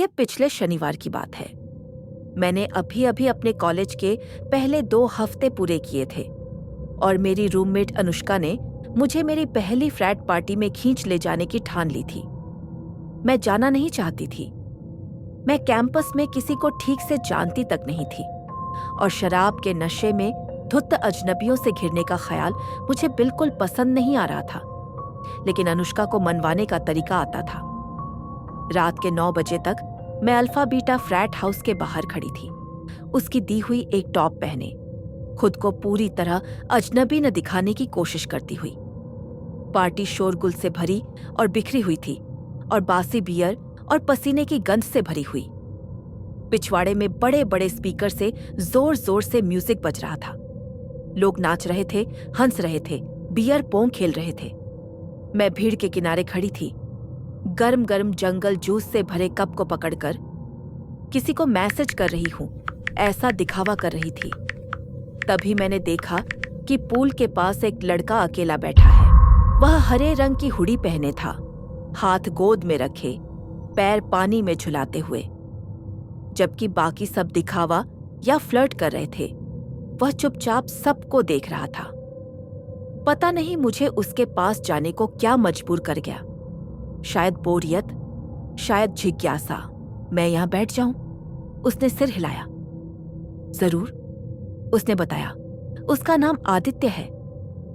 ये पिछले शनिवार की बात है। मैंने अभी अभी अपने कॉलेज के पहले 2 हफ्ते पूरे किए थे और मेरी रूममेट अनुष्का ने मुझे मेरी पहली फ्लैट पार्टी में खींच ले जाने की ठान ली थी। मैं जाना नहीं चाहती थी। मैं कैंपस में किसी को ठीक से जानती तक नहीं थी और शराब के नशे में धुत्त अजनबियों से घिरने का ख्याल मुझे बिल्कुल पसंद नहीं आ रहा था। लेकिन अनुष्का को मनवाने का तरीका आता था। रात के 9 बजे तक मैं अल्फा बीटा फ्लैट हाउस के बाहर खड़ी थी, उसकी दी हुई एक टॉप पहने, खुद को पूरी तरह अजनबी न दिखाने की कोशिश करती हुई। पार्टी शोरगुल से भरी और बिखरी हुई थी और बासी बियर और पसीने की गंध से भरी हुई। पिछवाड़े में बड़े बड़े स्पीकर से जोर जोर से म्यूजिक बज रहा था। लोग नाच रहे थे, हंस रहे थे, बियर पोंग खेल रहे थे। मैं भीड़ के किनारे खड़ी थी, गर्म गर्म जंगल जूस से भरे कप को पकड़कर किसी को मैसेज कर रही हूं, ऐसा दिखावा कर रही थी। तभी मैंने देखा कि पूल के पास एक लड़का अकेला बैठा है। वह हरे रंग की हुडी पहने था, हाथ गोद में रखे, पैर पानी में झुलाते हुए। जबकि बाकी सब दिखावा या फ्लर्ट कर रहे थे, वह चुपचाप सबको देख रहा था। पता नहीं मुझे उसके पास जाने को क्या मजबूर कर गया। शायद बोरियत, शायद जिज्ञासा। मैं यहां बैठ जाऊं? उसने सिर हिलाया। जरूर, उसने बताया। उसका नाम आदित्य है।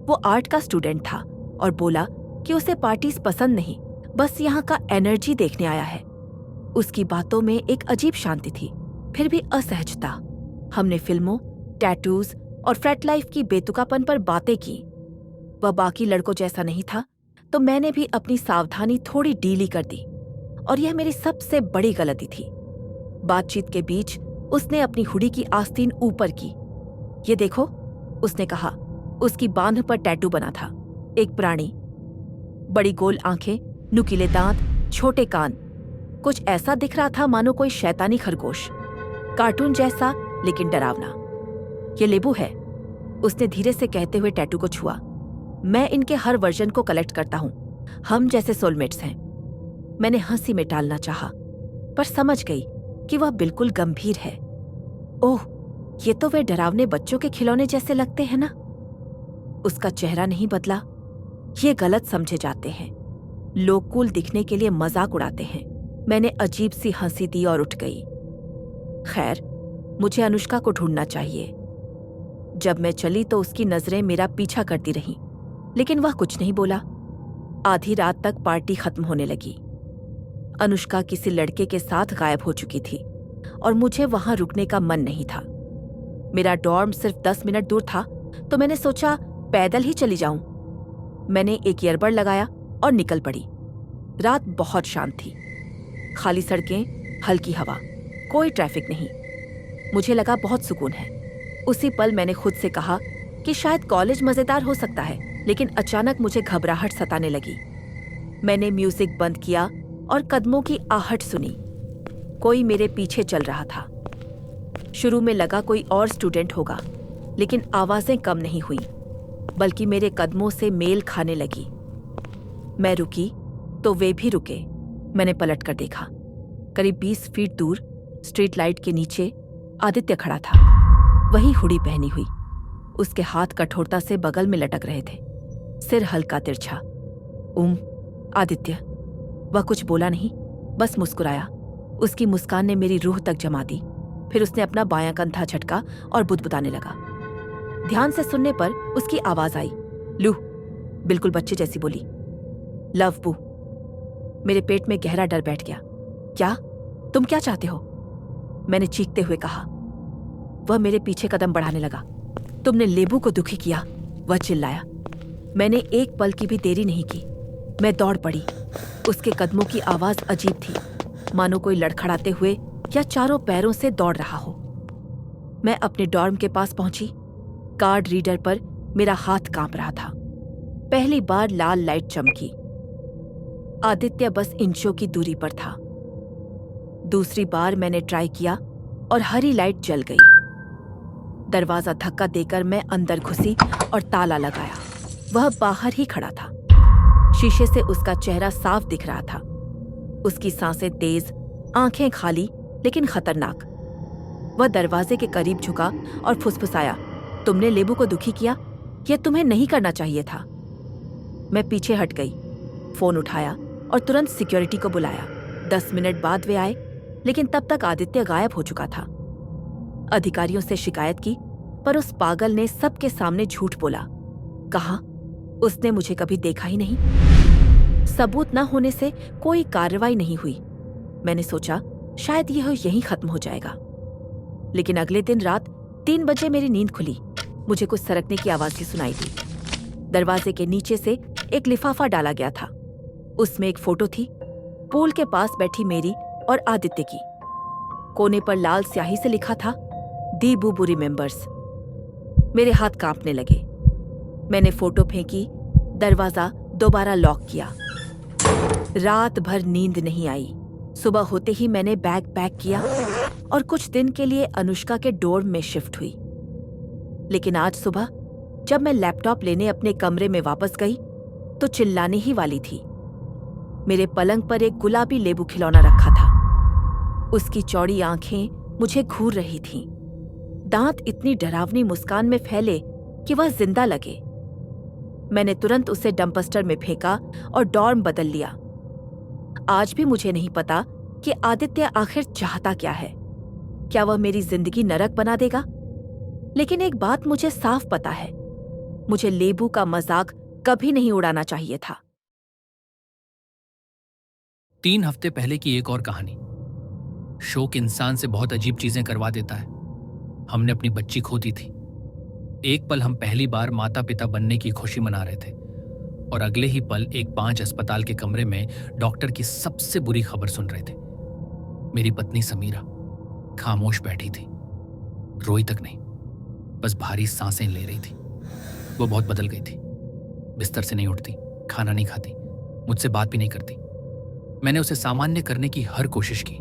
वो आर्ट का स्टूडेंट था और बोला कि उसे पार्टीज पसंद नहीं, बस यहाँ का एनर्जी देखने आया है। उसकी बातों में एक अजीब शांति थी, फिर भी असहजता। हमने फिल्मों, टैटूज और फ्लैट लाइफ की बेतुकापन पर बातें की। वह बाकी लड़कों जैसा नहीं था, तो मैंने भी अपनी सावधानी थोड़ी ढीली कर दी और यह मेरी सबसे बड़ी गलती थी। बातचीत के बीच उसने अपनी हुडी की आस्तीन ऊपर की। ये देखो, उसने कहा। उसकी बांध पर टैटू बना था, एक प्राणी। बड़ी गोल आंखें, नुकीले दांत, छोटे कान। कुछ ऐसा दिख रहा था मानो कोई शैतानी खरगोश, कार्टून जैसा लेकिन डरावना। ये लेबू है, उसने धीरे से कहते हुए टैटू को छुआ। मैं इनके हर वर्जन को कलेक्ट करता हूं, हम जैसे सोलमेट्स हैं। मैंने हंसी में टालना चाहा, पर समझ गई कि वह बिल्कुल गंभीर है। ओह, ये तो वे डरावने बच्चों के खिलौने जैसे लगते हैं ना। उसका चेहरा नहीं बदला। ये गलत समझे जाते हैं, लोग कूल दिखने के लिए मजाक उड़ाते हैं। मैंने अजीब सी हंसी दी और उठ गई। खैर, मुझे अनुष्का को ढूंढना चाहिए। जब मैं चली तो उसकी नजरें मेरा पीछा करती रहीं, लेकिन वह कुछ नहीं बोला। आधी रात तक पार्टी खत्म होने लगी। अनुष्का किसी लड़के के साथ गायब हो चुकी थी और मुझे वहां रुकने का मन नहीं था। मेरा डॉर्म सिर्फ 10 मिनट दूर था, तो मैंने सोचा पैदल ही चली जाऊं। मैंने एक ईयरबड लगाया और निकल पड़ी। रात बहुत शांत थी, खाली सड़कें, हल्की हवा, कोई ट्रैफिक नहीं। मुझे लगा बहुत सुकून है। उसी पल मैंने खुद से कहा कि शायद कॉलेज मजेदार हो सकता है, लेकिन अचानक मुझे घबराहट सताने लगी। मैंने म्यूजिक बंद किया और कदमों की आहट सुनी। कोई मेरे पीछे चल रहा था। शुरू में लगा कोई और स्टूडेंट होगा, लेकिन आवाजें कम नहीं हुई, बल्कि मेरे कदमों से मेल खाने लगी। मैं रुकी तो वे भी रुके। मैंने पलट कर देखा। करीब 20 फीट दूर स्ट्रीट लाइट के नीचे आदित्य खड़ा था, वही हुडी पहनी हुई। उसके हाथ कठोरता से बगल में लटक रहे थे, सिर हल्का तिरछा। आदित्य। वह कुछ बोला नहीं, बस मुस्कुराया। उसकी मुस्कान ने मेरी रूह तक जमा दी। फिर उसने अपना बायां कंधा झटका और बुदबुदाने लगा। ध्यान से सुनने पर उसकी आवाज आई, लू, बिल्कुल बच्चे जैसी बोली। लव बू। मेरे पेट में गहरा डर बैठ गया। क्या? तुम क्या चाहते हो? मैंने चीखते हुए कहा। वह मेरे पीछे कदम बढ़ाने लगा। तुमने लेबू को दुखी किया, वह चिल्लाया। मैंने एक पल की भी देरी नहीं की। मैं दौड़ पड़ी। उसके कदमों की आवाज अजीब थी, मानो कोई लड़खड़ाते हुए या चारों पैरों से दौड़ रहा हो। मैं अपने डॉर्म के पास पहुंची। कार्ड रीडर पर मेरा हाथ कांप रहा था। पहली बार लाल लाइट चमकी। आदित्य बस इंचों की दूरी पर था। दूसरी बार मैंने ट्राई किया और हरी लाइट जल गई। दरवाजा धक्का देकर मैं अंदर घुसी और ताला लगाया। वह बाहर ही खड़ा था। शीशे से उसका चेहरा साफ दिख रहा था। उसकी सांसें तेज, आंखें खाली लेकिन खतरनाक। वह दरवाजे के करीब झुका और फुसफुसाया, तुमने लेबू को दुखी किया? यह तुम्हें नहीं करना चाहिए था। मैं पीछे हट गई, फोन उठाया और तुरंत सिक्योरिटी को बुलाया। 10 मिनट बाद वे आए, लेकिन तब तक आदित्य गायब हो चुका था। अधिकारियों से शिकायत की, पर उस पागल ने सबके सामने झूठ बोला। कहा उसने मुझे कभी देखा ही नहीं। सबूत न होने से कोई कार्रवाई नहीं हुई। मैंने सोचा शायद यह यहीं खत्म हो जाएगा। लेकिन अगले दिन रात 3 बजे मेरी नींद खुली। मुझे कुछ सरकने की आवाज भी सुनाई दी। दरवाजे के नीचे से एक लिफाफा डाला गया था। उसमें एक फोटो थी, पूल के पास बैठी मेरी और आदित्य की। कोने पर लाल स्याही से लिखा था, दी बुबू रिमेंबर्स। मेरे हाथ कांपने लगे। मैंने फोटो फेंकी, दरवाजा दोबारा लॉक किया। रात भर नींद नहीं आई। सुबह होते ही मैंने बैग पैक किया और कुछ दिन के लिए अनुष्का के डोर्म में शिफ्ट हुई। लेकिन आज सुबह जब मैं लैपटॉप लेने अपने कमरे में वापस गई तो चिल्लाने ही वाली थी। मेरे पलंग पर एक गुलाबी लेबू खिलौना रखा था। उसकी चौड़ी आंखें मुझे घूर रही थीं। दांत इतनी डरावनी मुस्कान में फैले कि वह जिंदा लगे। मैंने तुरंत उसे डंपस्टर में फेंका और डॉर्म बदल लिया। आज भी मुझे नहीं पता कि आदित्य आखिर चाहता क्या है। क्या वह मेरी जिंदगी नरक बना देगा? लेकिन एक बात मुझे साफ पता है, मुझे लेबू का मजाक कभी नहीं उड़ाना चाहिए था। 3 हफ्ते पहले की एक और कहानी। शोक इंसान से बहुत अजीब चीजें करवा देता है। हमने अपनी बच्ची खो दी थी। एक पल हम पहली बार माता पिता बनने की खुशी मना रहे थे और अगले ही पल एक 5 अस्पताल के कमरे में डॉक्टर की सबसे बुरी खबर सुन रहे थे। मेरी पत्नी समीरा खामोश बैठी थी, रोई तक नहीं, बस भारी सांसें ले रही थी। वो बहुत बदल गई थी। बिस्तर से नहीं उठती, खाना नहीं खाती, मुझसे बात भी नहीं करती। मैंने उसे सामान्य करने की हर कोशिश की।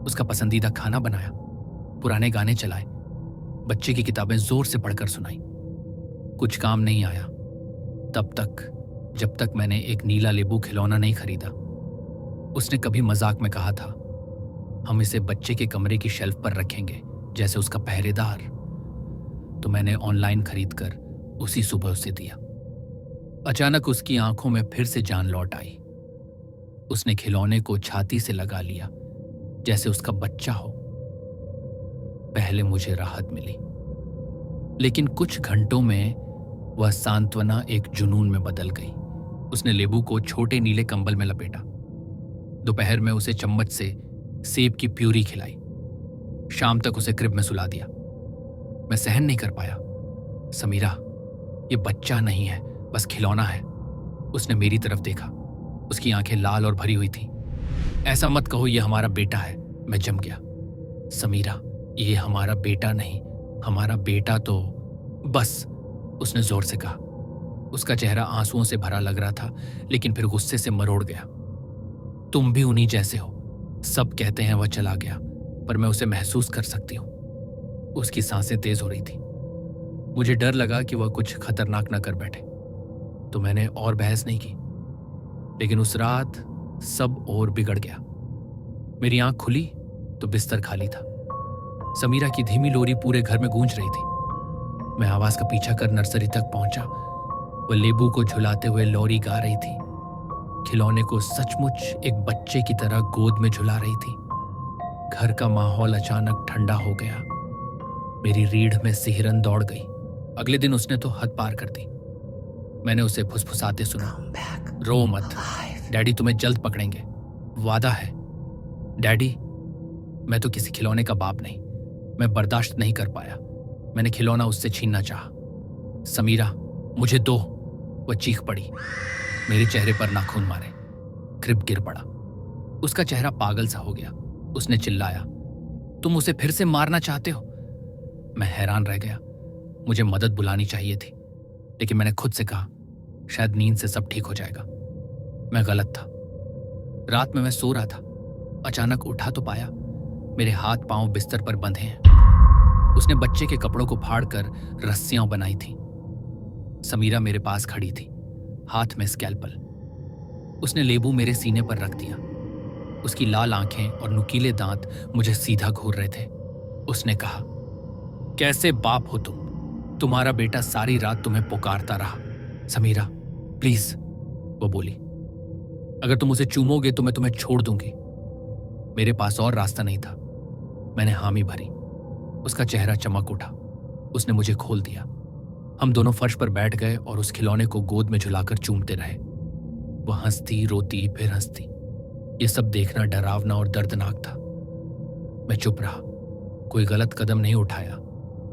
उसका पसंदीदा खाना बनाया, पुराने गाने चलाए, बच्चे की किताबें जोर से पढ़कर सुनाई। कुछ काम नहीं आया तब तक जब तक मैंने एक नीला लेबू खिलौना नहीं खरीदा। उसने कभी मजाक में कहा था, हम इसे बच्चे के कमरे की शेल्फ पर रखेंगे जैसे उसका पहरेदार। तो मैंने ऑनलाइन खरीदकर उसी सुबह उसे दिया। अचानक उसकी आंखों में फिर से जान लौट आई। उसने खिलौने को छाती से लगा लिया जैसे उसका बच्चा हो। पहले मुझे राहत मिली, लेकिन कुछ घंटों में वह सांत्वना एक जुनून में बदल गई। उसने लेबू को छोटे नीले कंबल में लपेटा। दोपहर में उसे चम्मच से सेब की प्यूरी खिलाई। शाम तक उसे क्रिब में सुला दिया। मैं सहन नहीं कर पाया। समीरा, ये बच्चा नहीं है, बस खिलौना है। उसने मेरी तरफ देखा। उसकी आंखें लाल और भरी हुई थीं। ऐसा मत कहो, ये हमारा बेटा है। मैं जम गया। समीरा, ये हमारा बेटा नहीं, हमारा बेटा तो बस, उसने जोर से कहा। उसका चेहरा आंसुओं से भरा लग रहा था, लेकिन फिर गुस्से से मरोड़ गया। तुम भी उन्हीं जैसे हो। सब कहते हैं वह चला गया, पर मैं उसे महसूस कर सकती हूं। उसकी सांसें तेज हो रही थी। मुझे डर लगा कि वह कुछ खतरनाक न कर बैठे, तो मैंने और बहस नहीं की। लेकिन उस रात सब और बिगड़ गया। मेरी आंख खुली तो बिस्तर खाली था। समीरा की धीमी लोरी पूरे घर में गूंज रही थी। मैं आवाज का पीछा कर नर्सरी तक पहुंचा। वह लेबू को झुलाते हुए लोरी गा रही थी। खिलौने को सचमुच एक बच्चे की तरह गोद में झुला रही थी। घर का माहौल अचानक ठंडा हो गया। मेरी रीढ़ में सिहरन दौड़ गई। अगले दिन उसने तो हद पार कर दी। मैंने उसे फुसफुसाते सुना, रो मत, डैडी तुम्हें जल्द पकड़ेंगे, वादा है। डैडी, मैं तो किसी खिलौने का बाप नहीं। मैं बर्दाश्त नहीं कर पाया। मैंने खिलौना उससे छीनना चाहा। समीरा, मुझे दो, वह चीख पड़ी। मेरे चेहरे पर नाखून मारे। क्रिब गिर पड़ा। उसका चेहरा पागल सा हो गया। उसने चिल्लाया, तुम उसे फिर से मारना चाहते हो? मैं हैरान रह गया। मुझे मदद बुलानी चाहिए थी, लेकिन मैंने खुद से कहा, शायद नींद से सब ठीक हो जाएगा। मैं गलत था। रात में मैं सो रहा था। अचानक उठा तो पाया मेरे हाथ पांव बिस्तर पर बंधे हैं। उसने बच्चे के कपड़ों को फाड़कर रस्सियां बनाई थीं। समीरा मेरे पास खड़ी थी, हाथ में स्कैल्पल। उसने लेबू मेरे सीने पर रख दिया। उसकी लाल आंखें और नुकीले दांत मुझे सीधा घूर रहे थे। उसने कहा, कैसे बाप हो तुम? तुम्हारा बेटा सारी रात तुम्हें पुकारता रहा। समीरा प्लीज, वो बोली, अगर तुम उसे चूमोगे तो मैं तुम्हें छोड़ दूंगी। मेरे पास और रास्ता नहीं था। मैंने हामी भरी। उसका चेहरा चमक उठा। उसने मुझे खोल दिया। हम दोनों फर्श पर बैठ गए और उस खिलौने को गोद में झुलाकर चूमते रहे। वह हंसती, रोती, फिर हंसती। ये सब देखना डरावना और दर्दनाक था। मैं चुप रहा, कोई गलत कदम नहीं उठाया,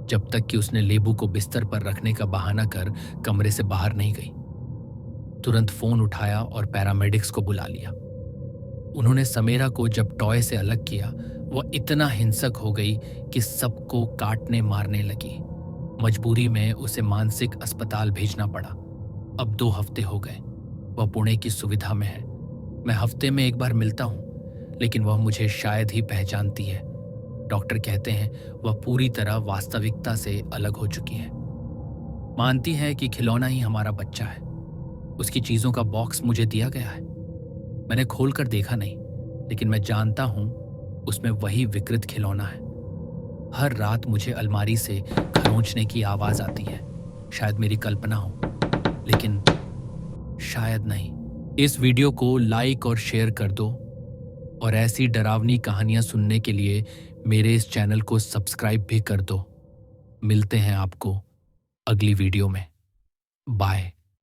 जब तक कि उसने लेबू को बिस्तर पर रखने का बहाना कर कमरे से बाहर नहीं गई। तुरंत फोन उठाया और पैरामेडिक्स को बुला लिया। उन्होंने समीरा को जब टॉय से अलग किया, वह इतना हिंसक हो गई कि सबको काटने मारने लगी। मजबूरी में उसे मानसिक अस्पताल भेजना पड़ा। अब 2 हफ्ते हो गए। वह पुणे की सुविधा में है। मैं हफ्ते में एक बार मिलता हूं, लेकिन वह मुझे शायद ही पहचानती है। डॉक्टर कहते हैं वह पूरी तरह वास्तविकता से अलग हो चुकी है। मानती है कि खिलौना ही हमारा बच्चा है। उसकी चीजों का बॉक्स मुझे दिया गया है। मैंने खोलकर देखा नहीं, लेकिन मैं जानता हूं उसमें वही विकृत खिलौना है। हर रात मुझे अलमारी से खरोंचने की आवाज आती है। शायद मेरी कल्पना हो, लेकिन शायद नहीं। इस वीडियो को लाइक और शेयर कर दो और ऐसी डरावनी कहानियां सुनने के लिए मेरे इस चैनल को सब्सक्राइब भी कर दो। मिलते हैं आपको अगली वीडियो में। बाय।